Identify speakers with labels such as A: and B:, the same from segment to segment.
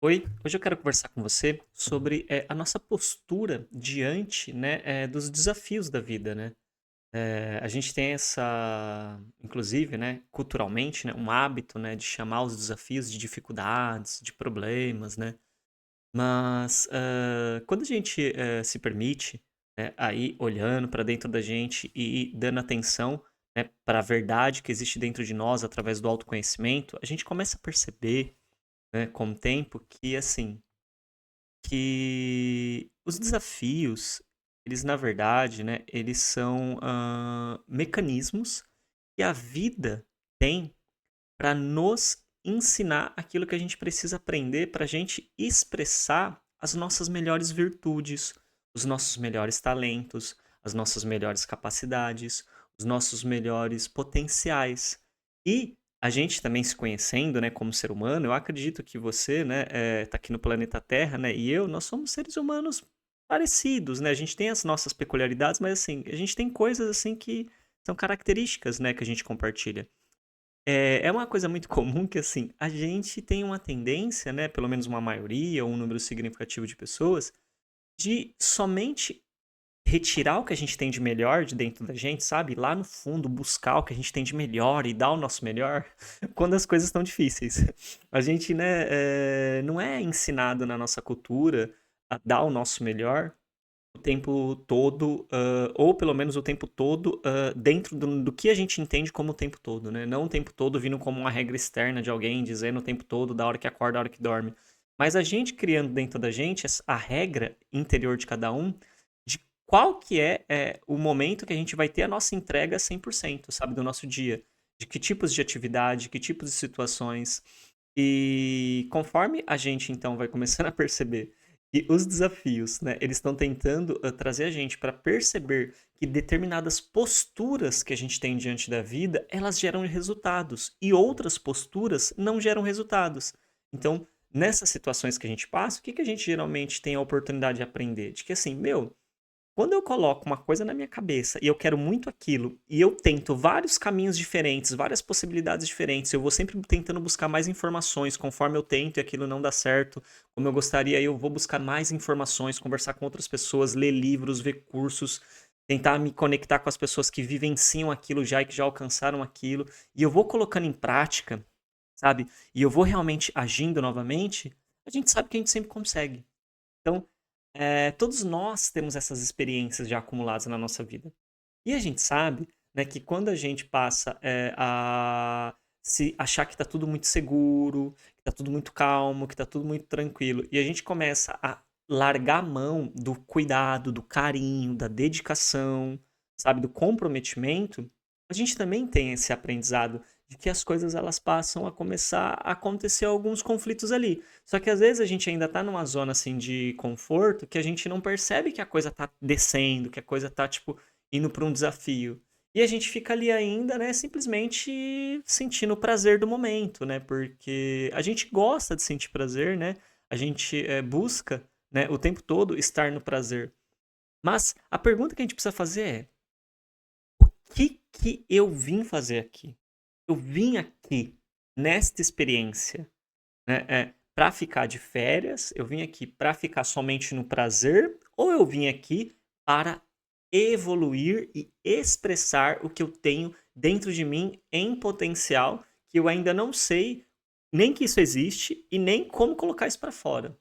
A: Oi, hoje eu quero conversar com você sobre a nossa postura diante, né, dos desafios da vida, né? A gente tem essa, inclusive, né, culturalmente, né, um hábito, né, de chamar os desafios de dificuldades, de problemas, né? Mas quando a gente se permite, né, aí olhando para dentro da gente e dando atenção, né, para a verdade que existe dentro de nós através do autoconhecimento, a gente começa a perceber, né, com o tempo que assim que os desafios, eles na verdade, né, eles são, mecanismos que a vida tem para nos ensinar aquilo que a gente precisa aprender para a gente expressar as nossas melhores virtudes, os nossos melhores talentos, as nossas melhores capacidades, os nossos melhores potenciais. E a gente também se conhecendo, né, como ser humano, eu acredito que você, né, tá aqui no planeta Terra, né, e eu, nós somos seres humanos parecidos, né? A gente tem as nossas peculiaridades, mas assim, a gente tem coisas assim que são características, né, que a gente compartilha. É uma coisa muito comum que, assim, a gente tem uma tendência, né, pelo menos uma maioria ou um número significativo de pessoas, de somente retirar o que a gente tem de melhor de dentro da gente, sabe? Lá no fundo, buscar o que a gente tem de melhor e dar o nosso melhor quando as coisas estão difíceis. A gente, né, não é ensinado na nossa cultura a dar o nosso melhor o tempo todo, ou pelo menos o tempo todo, dentro do que a gente entende como o tempo todo, né? Não o tempo todo vindo como uma regra externa de alguém dizendo o tempo todo, da hora que acorda, da hora que dorme. Mas a gente criando dentro da gente a regra interior de cada um de qual que é o momento que a gente vai ter a nossa entrega 100%, sabe, do nosso dia. De que tipos de atividade, que tipos de situações. E conforme a gente então vai começando a perceber que os desafios, né, eles estão tentando trazer a gente para perceber que determinadas posturas que a gente tem diante da vida, elas geram resultados e outras posturas não geram resultados. Então, nessas situações que a gente passa, o que que a gente geralmente tem a oportunidade de aprender? De que assim, meu, quando eu coloco uma coisa na minha cabeça e eu quero muito aquilo, e eu tento vários caminhos diferentes, várias possibilidades diferentes, eu vou sempre tentando buscar mais informações conforme eu tento e aquilo não dá certo, como eu gostaria, eu vou buscar mais informações, conversar com outras pessoas, ler livros, ver cursos, tentar me conectar com as pessoas que vivenciam aquilo já e que já alcançaram aquilo, e eu vou colocando em prática, sabe? E eu vou realmente agindo novamente, a gente sabe que a gente sempre consegue. Então, todos nós temos essas experiências já acumuladas na nossa vida. E a gente sabe, né, que quando a gente passa a se achar que está tudo muito seguro, que está tudo muito calmo, que está tudo muito tranquilo, e a gente começa a largar a mão do cuidado, do carinho, da dedicação, sabe, do comprometimento, a gente também tem esse aprendizado de que as coisas elas passam a começar a acontecer alguns conflitos ali. Só que às vezes a gente ainda tá numa zona assim de conforto que a gente não percebe que a coisa tá descendo, que a coisa tá tipo indo para um desafio. E a gente fica ali ainda, né, simplesmente sentindo o prazer do momento, né? Porque a gente gosta de sentir prazer, né? A gente busca, né, o tempo todo estar no prazer. Mas a pergunta que a gente precisa fazer é: o que que eu vim fazer aqui? Eu vim aqui nesta experiência, né, para ficar de férias, eu vim aqui para ficar somente no prazer, ou eu vim aqui para evoluir e expressar o que eu tenho dentro de mim em potencial, que eu ainda não sei nem que isso existe e nem como colocar isso para fora.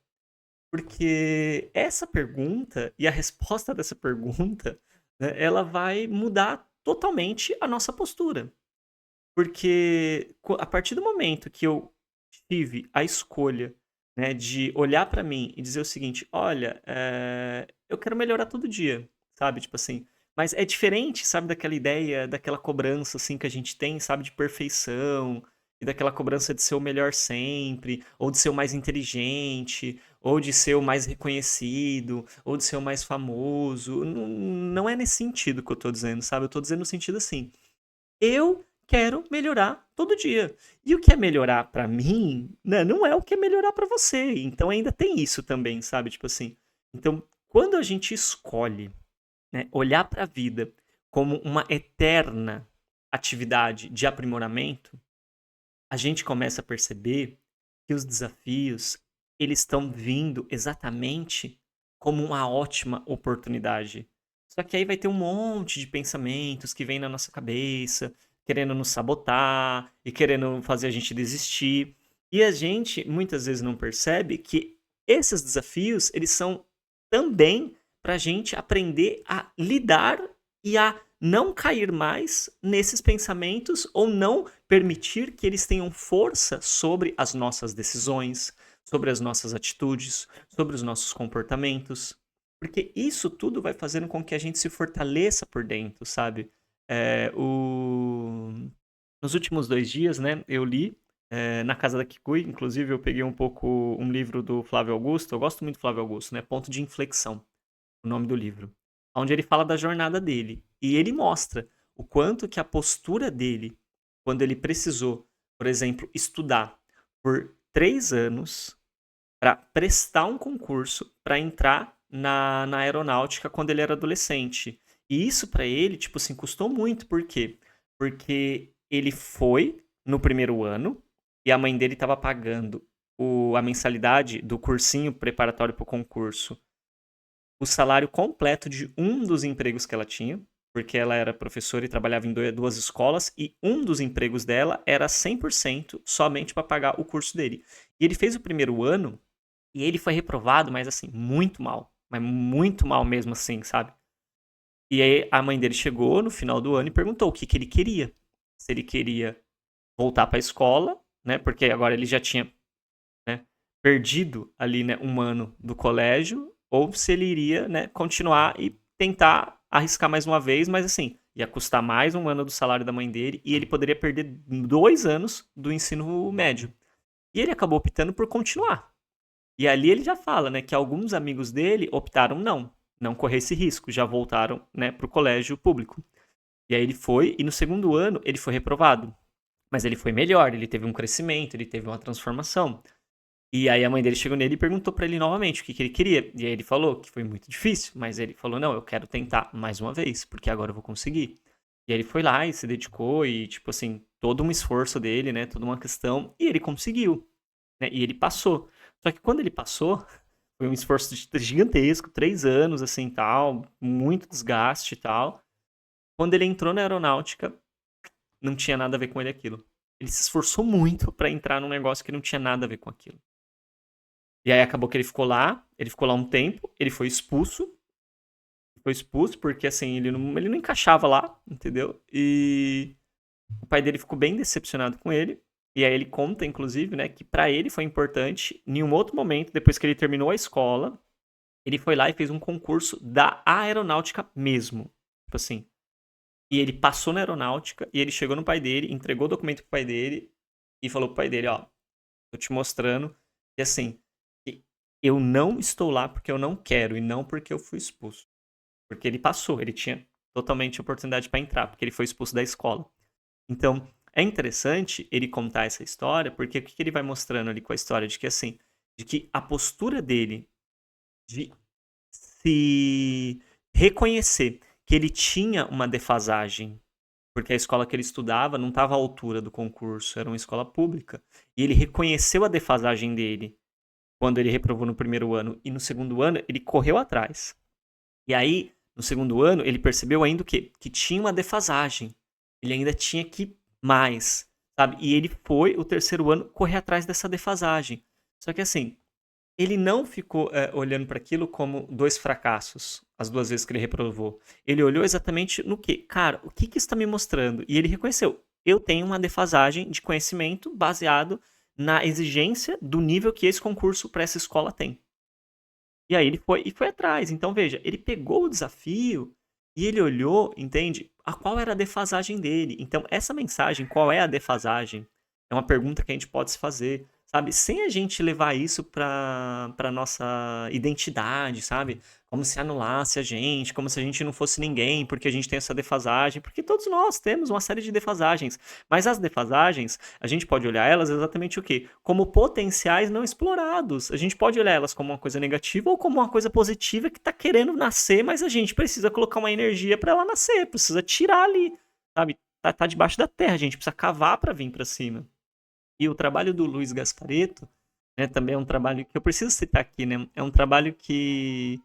A: Porque essa pergunta e a resposta dessa pergunta, né, ela vai mudar totalmente a nossa postura. Porque a partir do momento que eu tive a escolha, né, de olhar pra mim e dizer o seguinte: "Olha, eu quero melhorar todo dia", sabe, tipo assim. Mas é diferente, sabe, daquela ideia, daquela cobrança, assim, que a gente tem, sabe, de perfeição, e daquela cobrança de ser o melhor sempre, ou de ser o mais inteligente, ou de ser o mais reconhecido, ou de ser o mais famoso. Não é nesse sentido que eu tô dizendo, sabe, eu tô dizendo no sentido assim: eu quero melhorar todo dia. E o que é melhorar pra mim, né, não é o que é melhorar pra você. Então ainda tem isso também, sabe? Tipo assim. Então, quando a gente escolhe, né, olhar pra vida como uma eterna atividade de aprimoramento, a gente começa a perceber que os desafios eles estão vindo exatamente como uma ótima oportunidade. Só que aí vai ter um monte de pensamentos que vem na nossa cabeça, querendo nos sabotar e querendo fazer a gente desistir. E a gente muitas vezes não percebe que esses desafios, eles são também para a gente aprender a lidar e a não cair mais nesses pensamentos ou não permitir que eles tenham força sobre as nossas decisões, sobre as nossas atitudes, sobre os nossos comportamentos. Porque isso tudo vai fazendo com que a gente se fortaleça por dentro, sabe? É, Nos últimos 2 dias, né, eu li na casa da Kikui, inclusive eu peguei um livro do Flávio Augusto, eu gosto muito do Flávio Augusto, né? Ponto de Inflexão, o nome do livro. Onde ele fala da jornada dele. E ele mostra o quanto que a postura dele, quando ele precisou, por exemplo, estudar por 3 anos para prestar um concurso para entrar na aeronáutica quando ele era adolescente. E isso para ele, tipo assim, custou muito. Por quê? Porque ele foi no primeiro ano e a mãe dele estava pagando a mensalidade do cursinho preparatório para o concurso, o salário completo de um dos empregos que ela tinha, porque ela era professora e trabalhava em duas escolas, e um dos empregos dela era 100% somente para pagar o curso dele. E ele fez o primeiro ano e ele foi reprovado, mas assim, muito mal. Mas muito mal mesmo assim, sabe? E aí a mãe dele chegou no final do ano e perguntou o que, que ele queria. Se ele queria voltar para a escola, né? Porque agora ele já tinha, né, perdido ali, né, um ano do colégio, ou se ele iria, né, continuar e tentar arriscar mais uma vez, mas assim, ia custar mais um ano do salário da mãe dele e ele poderia perder 2 anos do ensino médio. E ele acabou optando por continuar. E ali ele já fala, né, que alguns amigos dele optaram não correr esse risco, já voltaram, né, pro colégio público. E aí ele foi, e no segundo ano ele foi reprovado. Mas ele foi melhor, ele teve um crescimento, ele teve uma transformação. E aí a mãe dele chegou nele e perguntou pra ele novamente o que, que ele queria. E aí ele falou que foi muito difícil, mas ele falou, não, eu quero tentar mais uma vez, porque agora eu vou conseguir. E aí ele foi lá e se dedicou e, tipo assim, todo um esforço dele, né, toda uma questão, e ele conseguiu, né, e ele passou. Só que quando ele passou, foi um esforço gigantesco, 3 anos, assim, tal, muito desgaste e tal. Quando ele entrou na aeronáutica, não tinha nada a ver com ele aquilo. Ele se esforçou muito pra entrar num negócio que não tinha nada a ver com aquilo. E aí acabou que ele ficou lá um tempo, ele foi expulso porque, assim, ele não encaixava lá, entendeu? E o pai dele ficou bem decepcionado com ele. E aí ele conta, inclusive, né, que pra ele foi importante, em um outro momento, depois que ele terminou a escola, ele foi lá e fez um concurso da aeronáutica mesmo. Tipo assim. E ele passou na aeronáutica e ele chegou no pai dele, entregou o documento pro pai dele e falou pro pai dele, ó, tô te mostrando que assim, eu não estou lá porque eu não quero e não porque eu fui expulso. Porque ele passou, ele tinha totalmente oportunidade para entrar, porque ele foi expulso da escola. Então, é interessante ele contar essa história, porque o que ele vai mostrando ali com a história de que assim, de que a postura dele de se reconhecer que ele tinha uma defasagem, porque a escola que ele estudava não estava à altura do concurso, era uma escola pública, e ele reconheceu a defasagem dele quando ele reprovou no primeiro ano, e no segundo ano ele correu atrás. E aí, no segundo ano, ele percebeu ainda o quê? Que tinha uma defasagem. Ele ainda tinha que mais, sabe? E ele foi, o terceiro ano, correr atrás dessa defasagem. Só que assim, ele não ficou olhando para aquilo como 2 fracassos, as 2 vezes que ele reprovou. Ele olhou exatamente no que? Cara, o que isso está me mostrando? E ele reconheceu, eu tenho uma defasagem de conhecimento baseado na exigência do nível que esse concurso para essa escola tem. E aí ele foi atrás. Então, veja, ele pegou o desafio e ele olhou, entende? A qual era a defasagem dele. Então, essa mensagem, qual é a defasagem? É uma pergunta que a gente pode se fazer, sabe? Sem a gente levar isso para nossa identidade, sabe? Como se anulasse a gente, como se a gente não fosse ninguém, porque a gente tem essa defasagem, porque todos nós temos uma série de defasagens. Mas as defasagens, a gente pode olhar elas exatamente o quê? Como potenciais não explorados. A gente pode olhar elas como uma coisa negativa ou como uma coisa positiva que está querendo nascer, mas a gente precisa colocar uma energia para ela nascer, precisa tirar ali, sabe? Tá debaixo da terra, a gente precisa cavar para vir para cima. E o trabalho do Luiz Gasparetto né? Também é um trabalho que eu preciso citar aqui, né? É um trabalho que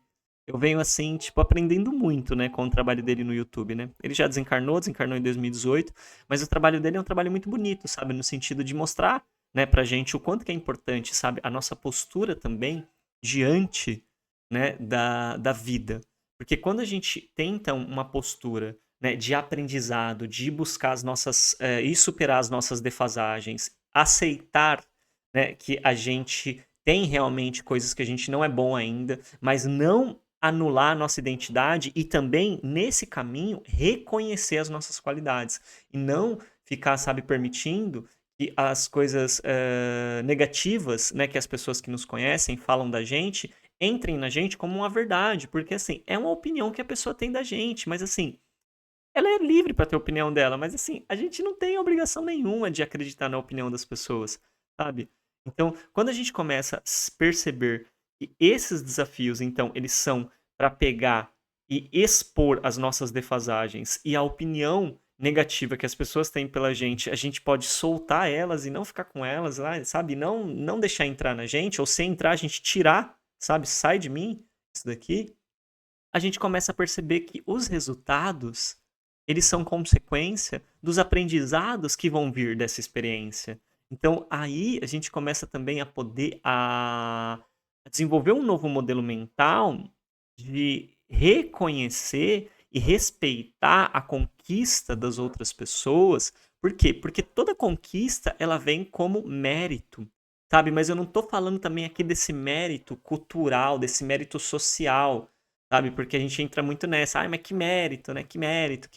A: eu venho assim, tipo, aprendendo muito, né, com o trabalho dele no YouTube, né? Ele já desencarnou em 2018, mas o trabalho dele é um trabalho muito bonito, sabe? No sentido de mostrar, né, pra gente o quanto que é importante, sabe? A nossa postura também diante, né, da vida. Porque quando a gente tenta uma postura, né, de aprendizado, de buscar as nossas, e superar as nossas defasagens, aceitar, né, que a gente tem realmente coisas que a gente não é bom ainda, mas não anular a nossa identidade e também, nesse caminho, reconhecer as nossas qualidades. E não ficar, sabe, permitindo que as coisas negativas, né, que as pessoas que nos conhecem falam da gente, entrem na gente como uma verdade. Porque, assim, é uma opinião que a pessoa tem da gente, mas, assim, ela é livre para ter a opinião dela, mas assim, a gente não tem obrigação nenhuma de acreditar na opinião das pessoas, sabe? Então, quando a gente começa a perceber que esses desafios, então, eles são para pegar e expor as nossas defasagens e a opinião negativa que as pessoas têm pela gente, a gente pode soltar elas e não ficar com elas, sabe? Não deixar entrar na gente, ou se entrar, a gente tirar, sabe? Sai de mim isso daqui. A gente começa a perceber que os resultados, eles são consequência dos aprendizados que vão vir dessa experiência. Então, aí a gente começa também a poder a desenvolver um novo modelo mental de reconhecer e respeitar a conquista das outras pessoas. Por quê? Porque toda conquista, ela vem como mérito, sabe? Mas eu não estou falando também aqui desse mérito cultural, desse mérito social, sabe? Porque a gente entra muito nessa, ai, mas que mérito, né? Que mérito,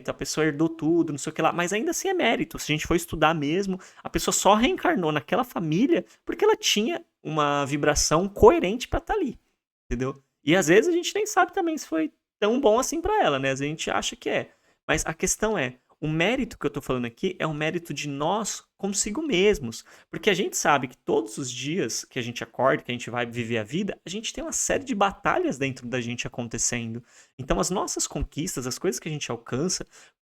A: a pessoa herdou tudo, não sei o que lá. Mas ainda assim é mérito. Se a gente for estudar mesmo, a pessoa só reencarnou naquela família porque ela tinha uma vibração coerente pra estar ali, entendeu? E às vezes a gente nem sabe também se foi tão bom assim pra ela, né? Às vezes a gente acha que é. Mas a questão é, o mérito que eu tô falando aqui é um mérito de nós consigo mesmos. Porque a gente sabe que todos os dias que a gente acorda, que a gente vai viver a vida, a gente tem uma série de batalhas dentro da gente acontecendo. Então, as nossas conquistas, as coisas que a gente alcança,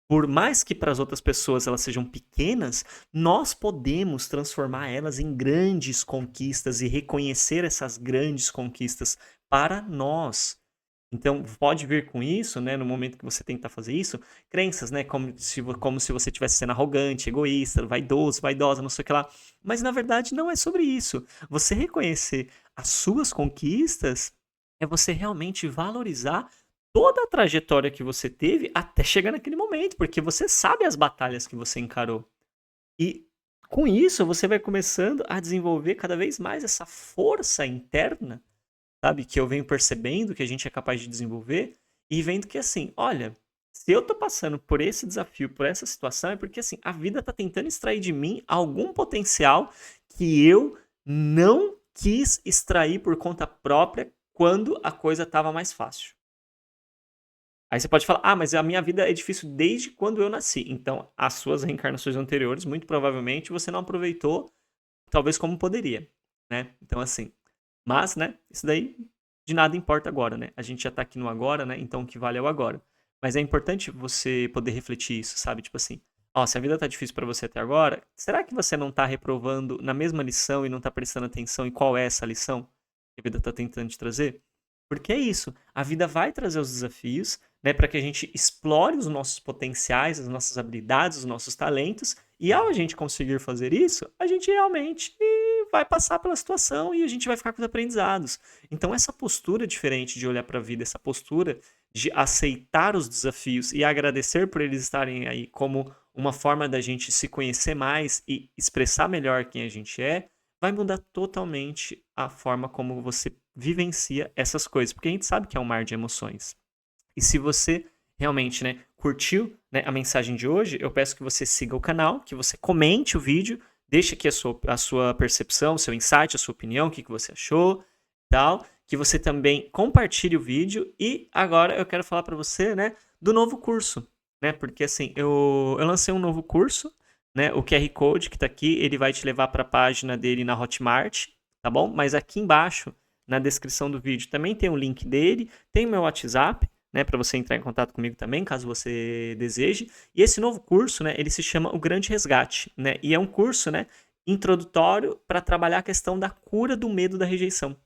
A: por mais que para as outras pessoas elas sejam pequenas, nós podemos transformar elas em grandes conquistas e reconhecer essas grandes conquistas para nós. Então, pode vir com isso, né, no momento que você tentar fazer isso, crenças, né, como se você estivesse sendo arrogante, egoísta, vaidoso, vaidosa, não sei o que lá. Mas, na verdade, não é sobre isso. Você reconhecer as suas conquistas é você realmente valorizar toda a trajetória que você teve até chegar naquele momento, porque você sabe as batalhas que você encarou. E com isso, você vai começando a desenvolver cada vez mais essa força interna, sabe? Que eu venho percebendo que a gente é capaz de desenvolver e vendo que assim, olha, se eu tô passando por esse desafio, por essa situação, é porque assim, a vida tá tentando extrair de mim algum potencial que eu não quis extrair por conta própria quando a coisa tava mais fácil. Aí você pode falar, ah, mas a minha vida é difícil desde quando eu nasci. Então, as suas reencarnações anteriores, muito provavelmente, você não aproveitou, talvez como poderia, né? Então, assim, mas, né, isso daí de nada importa agora, né? A gente já tá aqui no agora, né? Então o que vale é o agora. Mas é importante você poder refletir isso, sabe? Tipo assim, ó, se a vida tá difícil pra você até agora, será que você não tá reprovando na mesma lição e não tá prestando atenção em qual é essa lição que a vida tá tentando te trazer? Porque é isso, a vida vai trazer os desafios, né, para que a gente explore os nossos potenciais, as nossas habilidades, os nossos talentos, e ao a gente conseguir fazer isso, a gente realmente vai passar pela situação e a gente vai ficar com os aprendizados. Então, essa postura diferente de olhar para a vida, essa postura de aceitar os desafios e agradecer por eles estarem aí como uma forma da gente se conhecer mais e expressar melhor quem a gente é, vai mudar totalmente a forma como você vivencia essas coisas, porque a gente sabe que é um mar de emoções. E se você realmente, né, curtiu, né, a mensagem de hoje, eu peço que você siga o canal, que você comente o vídeo, deixe aqui a sua percepção, o seu insight, a sua opinião, o que você achou, tal, que você também compartilhe o vídeo. E agora eu quero falar para você, né, do novo curso, né, porque assim, eu lancei um novo curso, né, o QR Code que está aqui, ele vai te levar para a página dele na Hotmart, tá bom? Mas aqui embaixo, na descrição do vídeo, também tem o link dele, tem o meu WhatsApp, né, para você entrar em contato comigo também, caso você deseje. E esse novo curso, né, ele se chama O Grande Resgate, né? E é um curso, né, introdutório para trabalhar a questão da cura do medo da rejeição.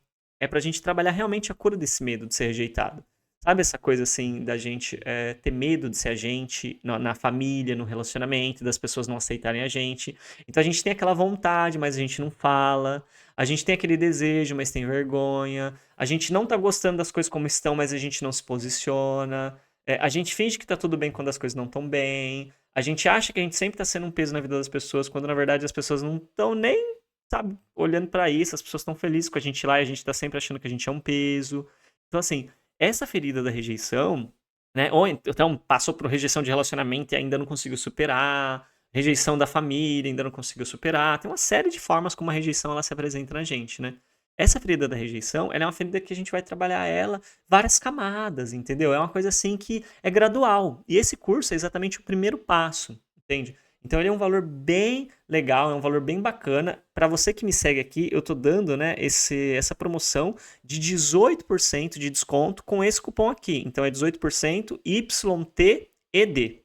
A: É pra gente trabalhar realmente a cura desse medo de ser rejeitado. Sabe essa coisa assim da gente ter medo de ser a gente na família, no relacionamento, das pessoas não aceitarem a gente. Então a gente tem aquela vontade, mas a gente não fala. A gente tem aquele desejo, mas tem vergonha. A gente não tá gostando das coisas como estão, mas a gente não se posiciona. A gente finge que tá tudo bem quando as coisas não estão bem. A gente acha que a gente sempre tá sendo um peso na vida das pessoas, quando na verdade as pessoas não estão nem, sabe, olhando pra isso. As pessoas estão felizes com a gente lá e a gente tá sempre achando que a gente é um peso. Então, assim, essa ferida da rejeição, né? Ou então passou por rejeição de relacionamento e ainda não conseguiu superar, rejeição da família, ainda não conseguiu superar. Tem uma série de formas como a rejeição ela se apresenta na gente, né? Essa ferida da rejeição, ela é uma ferida que a gente vai trabalhar ela várias camadas, entendeu? É uma coisa assim que é gradual. E esse curso é exatamente o primeiro passo, entende? Então ele é um valor bem legal, é um valor bem bacana. Para você que me segue aqui, eu tô dando, né, essa promoção de 18% de desconto com esse cupom aqui. Então é 18% YTED,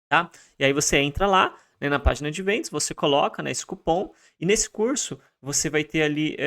A: tá? E aí você entra lá, né, na página de vendas, você coloca, né, esse cupom e nesse curso você vai ter ali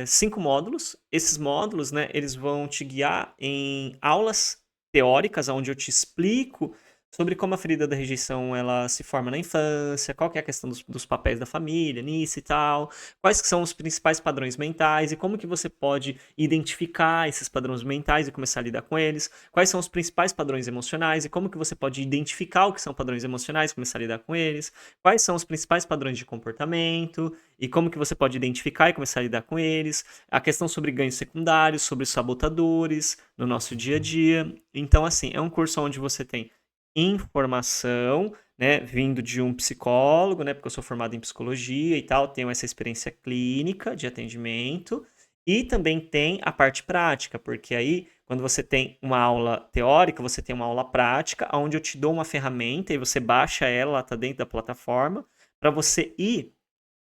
A: 5 módulos. Esses módulos, né, eles vão te guiar em aulas teóricas, onde eu te explico sobre como a ferida da rejeição ela se forma na infância, qual que é a questão dos papéis da família nisso e tal, quais que são os principais padrões mentais e como que você pode identificar esses padrões mentais e começar a lidar com eles, quais são os principais padrões emocionais e como que você pode identificar o que são padrões emocionais e começar a lidar com eles, quais são os principais padrões de comportamento e como que você pode identificar e começar a lidar com eles, a questão sobre ganhos secundários, sobre sabotadores no nosso dia a dia. Então, assim, é um curso onde você tem informação, né, vindo de um psicólogo, né, porque eu sou formado em psicologia e tal, tenho essa experiência clínica de atendimento, e também tem a parte prática, porque aí, quando você tem uma aula teórica, você tem uma aula prática, onde eu te dou uma ferramenta e você baixa ela, ela está dentro da plataforma, para você ir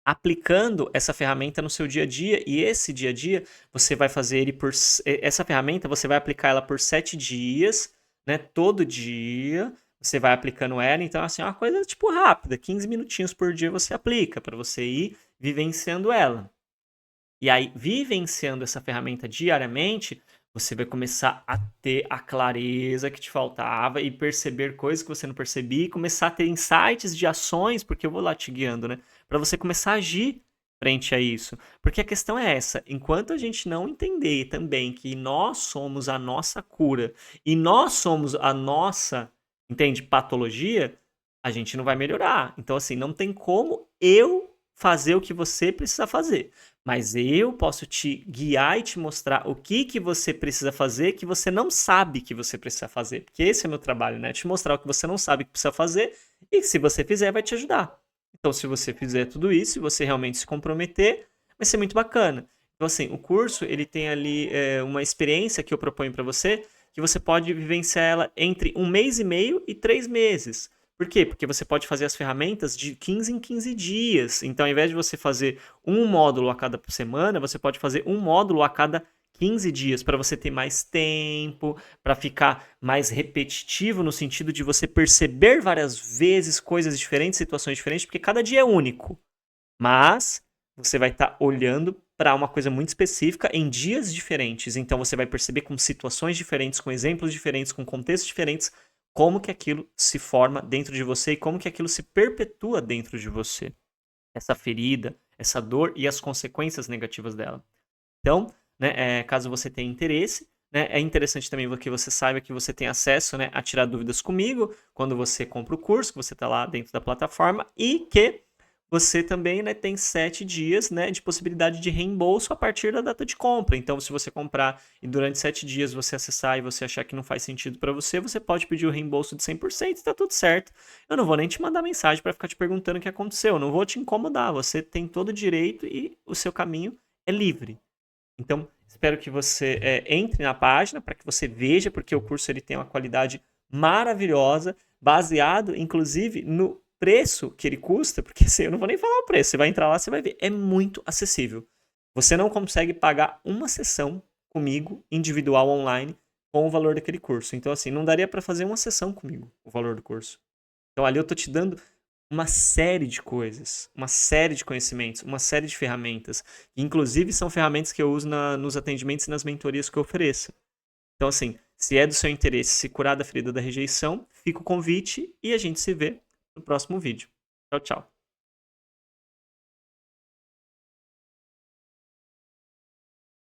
A: aplicando essa ferramenta no seu dia a dia, e esse dia a dia você vai fazer ele essa ferramenta você vai aplicar ela por 7 dias, né? Todo dia você vai aplicando ela, então assim, é uma coisa tipo rápida, 15 minutinhos por dia você aplica para você ir vivenciando ela. E aí, vivenciando essa ferramenta diariamente, você vai começar a ter a clareza que te faltava e perceber coisas que você não percebia e começar a ter insights de ações, porque eu vou lá te guiando, né? Para você começar a agir frente a isso. Porque a questão é essa: enquanto a gente não entender também que nós somos a nossa cura e nós somos a nossa, entende, patologia, a gente não vai melhorar. Então, assim, não tem como eu fazer o que você precisa fazer. Mas eu posso te guiar e te mostrar o que que você precisa fazer que você não sabe que você precisa fazer. Porque esse é o meu trabalho, né? Te mostrar o que você não sabe que precisa fazer e que se você fizer vai te ajudar. Então, se você fizer tudo isso, se você realmente se comprometer, vai ser muito bacana. Então, assim, o curso, ele tem ali uma experiência que eu proponho para você, que você pode vivenciar ela entre 1 mês e meio e 3 meses. Por quê? Porque você pode fazer as ferramentas de 15 em 15 dias. Então, ao invés de você fazer um módulo a cada semana, você pode fazer um módulo a cada 15 dias para você ter mais tempo, para ficar mais repetitivo no sentido de você perceber várias vezes coisas diferentes, situações diferentes, porque cada dia é único. Mas você vai estar olhando para uma coisa muito específica em dias diferentes. Então você vai perceber com situações diferentes, com exemplos diferentes, com contextos diferentes, como que aquilo se forma dentro de você e como que aquilo se perpetua dentro de você. Essa ferida, essa dor e as consequências negativas dela. Então, né, caso você tenha interesse, né, é interessante também que você saiba que você tem acesso, né, a tirar dúvidas comigo quando você compra o curso, que você está lá dentro da plataforma e que você também, né, tem 7 dias, né, de possibilidade de reembolso a partir da data de compra. Então, se você comprar e durante 7 dias você acessar e você achar que não faz sentido para você, você pode pedir o reembolso de 100% e está tudo certo. Eu não vou nem te mandar mensagem para ficar te perguntando o que aconteceu. Eu não vou te incomodar. Você tem todo o direito e o seu caminho é livre. Então, espero que você entre na página para que você veja, porque o curso ele tem uma qualidade maravilhosa, baseado, inclusive, no preço que ele custa, porque assim, eu não vou nem falar o preço, você vai entrar lá, você vai ver, é muito acessível. Você não consegue pagar uma sessão comigo, individual, online, com o valor daquele curso. Então, assim, não daria para fazer uma sessão comigo, o valor do curso. Então, ali eu tô te dando uma série de coisas, uma série de conhecimentos, uma série de ferramentas. Inclusive, são ferramentas que eu uso nos atendimentos e nas mentorias que eu ofereço. Então, assim, se é do seu interesse se curar da ferida da rejeição, fica o convite e a gente se vê no próximo vídeo. Tchau, tchau.